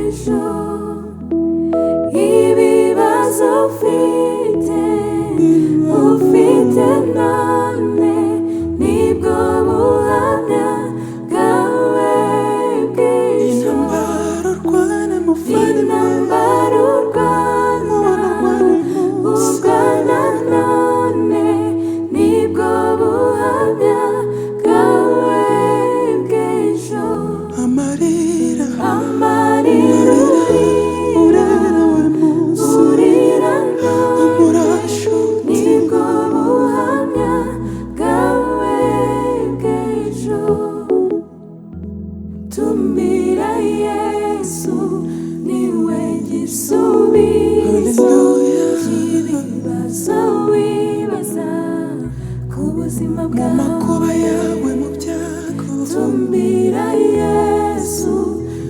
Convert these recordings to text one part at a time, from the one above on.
bw'ejo ibibazo ufite none nibwo buhamya bwawe bw'ejo intambara urwana none nibwo buhamya bwawe bw'ejo amarira urira umurasho nibwo buhamya bwawe bw'ejo tumbira Yesu niwe gisubizo cy'ibibazo wibaza ku buzima bwawe makuba yawe mu byago tumbira Yesu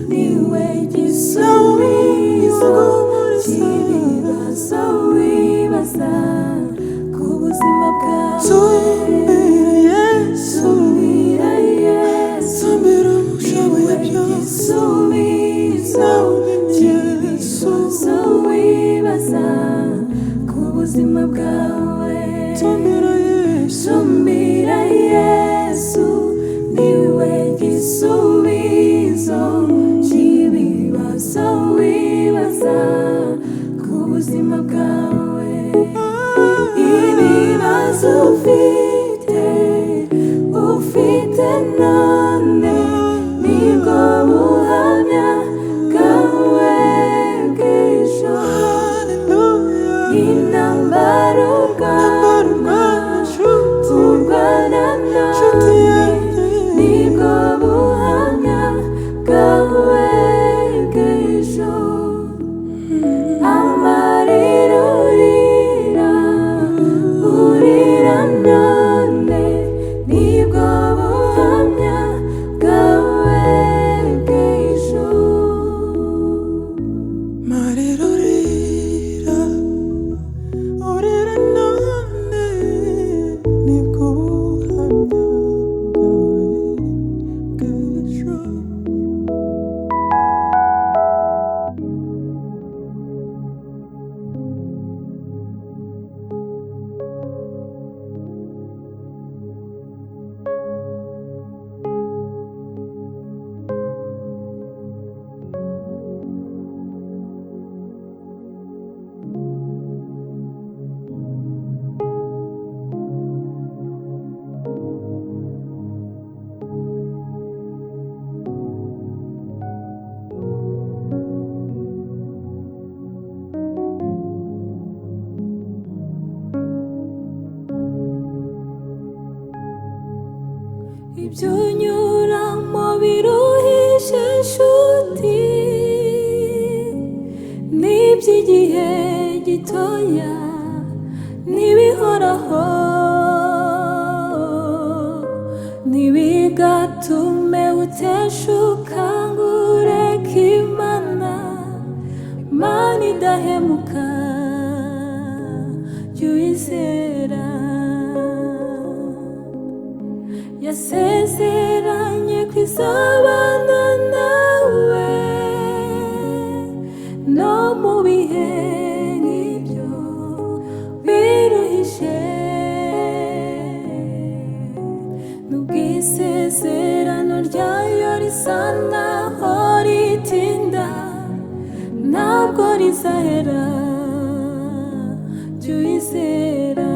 niwe gisubizo cy'ibibazo wibaza ku buzima bwawe tumbira Yesu niwe gisubizo cy'ibibazo wibaza ku buzima bwawe tumbira Yesu niwe gisubizo cy'ibibazo wibaza ku buzima bwawe ibibazo ufite none nibwo buhamya bwawe bw'ejo intambara urwana none nibwo buhamya bwawe bw'ejo amarira urira none nibwo buhamya bwawe bw'ejo amarira urira none nibwo buhamya bwawe bw'ejo ibyo unyuramo biruhije inshuti n'iby'igihe gitoya n'ibihoraho ntibigatume uteshuka ngo ureke Imana idahemuka jya uyizera yasezeranye ko izabana nawe no mu bihe nk'ibyo biruhije nubwo isezerano ryayo risa naho ritinda ntabwo rizahera jya uyizera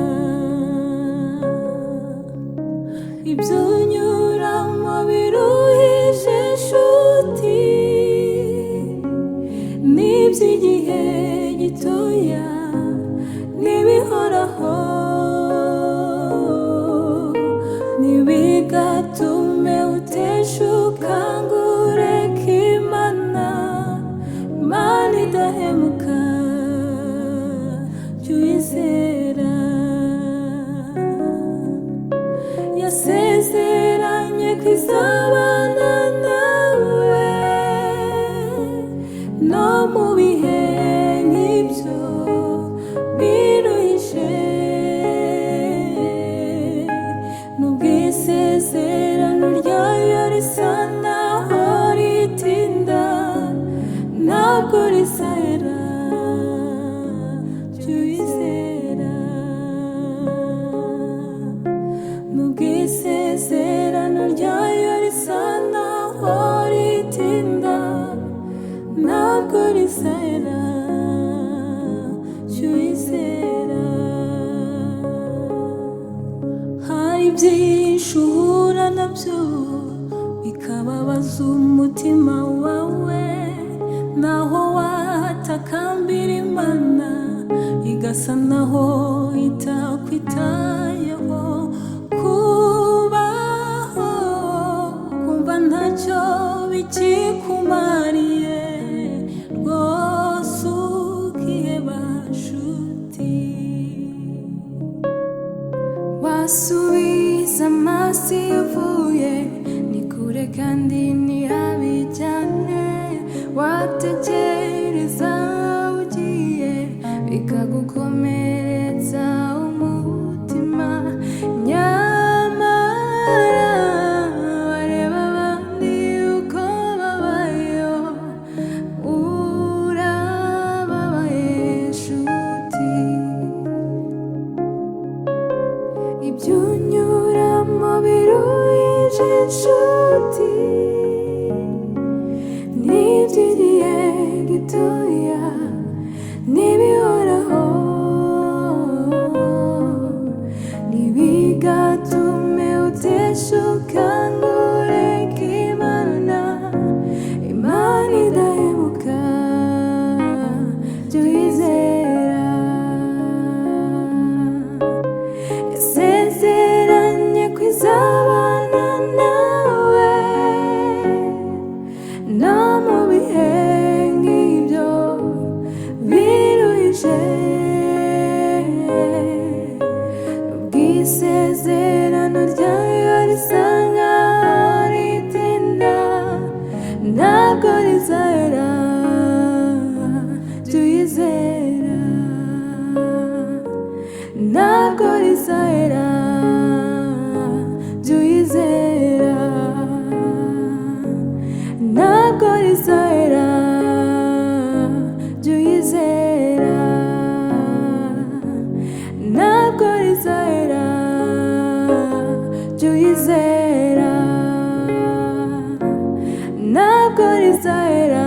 ibyo unyuramo biruhije inshuti n'iby'igihe gitoya n'ibihoraho ntibigatume uteshuka ngo ureke Imana idahemuka jya uyizera yasezeranye ko izabana nawe no mu bihe nk'ibyo biruhije nubwo isezerano ryayo risa naho ritinda ntabwo rizahera jya uyizera nubwo isezerano ryayo risa naho ritinda ntabwo rizahera jya uyizera hari byinshi uhura nabyo bikababaza umutima wawe naho watakambira Imana igasa naho itakwitayeho kubaho kumva ntacyo bikikumariye rwose ukiheba nshuti wasubiza amaso iyo uvuye ni kure kandi ni habi cyane watekereza ugiye bikagukomeretsa umutima nyamara wareba abandi uko babayeho urababaye nshuti ibyo unyuramo biruhije inshuti n'iby'igihe gitoya n'ibihoraho ntibigatume uteshuka ngo ureke Imana Imana idahemuka jya uyizera yasezeranye ko izabana nawe no mu bihe nk'ibyo biruhije nubwo isezerano ryayo risa nkaho ritinda ntabwo rizahera jya uyizera ntabwo rizahera jya uyizera ntabwo rizahera jya uyizera ntabwo rizahera jya uyizera ntabwo rizahera